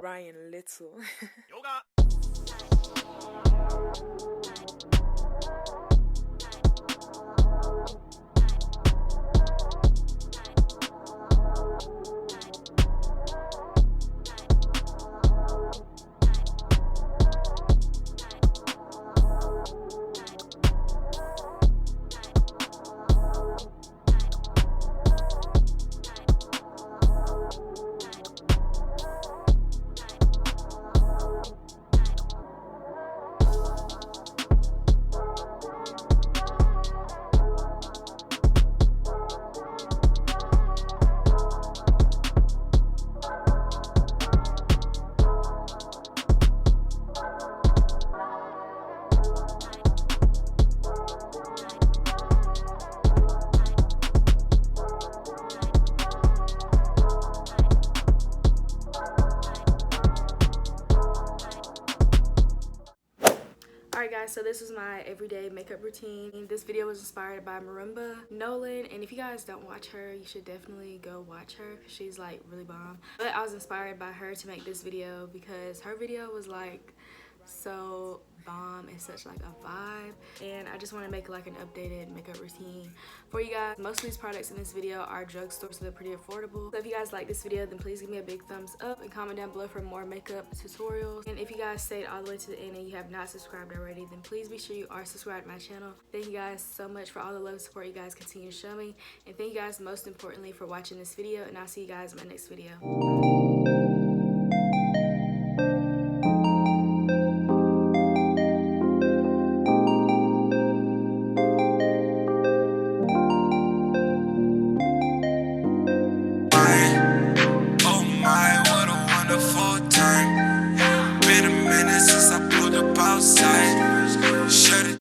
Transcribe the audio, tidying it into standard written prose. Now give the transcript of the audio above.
Ryan Little. Yoga. Alright guys, so this was my everyday makeup routine. This video was inspired by Marimba Nolan, and if you guys don't watch her, you should definitely go watch her because she's like really bomb. But I was inspired by her to make this video because her video was like so bomb and such like a vibe, and I just want to make like an updated makeup routine for you guys. Most of these products in this video are drugstore, so they're pretty affordable. So if you guys like this video, then please give me a big thumbs up and comment down below for more makeup tutorials. And if you guys stayed all the way to the end and you have not subscribed already, then please be sure you are subscribed to my channel. Thank you guys so much for all the love and support you guys continue to show me, and thank you guys most importantly for watching this video, and I'll see you guys in my next video. Oh my, what a wonderful time.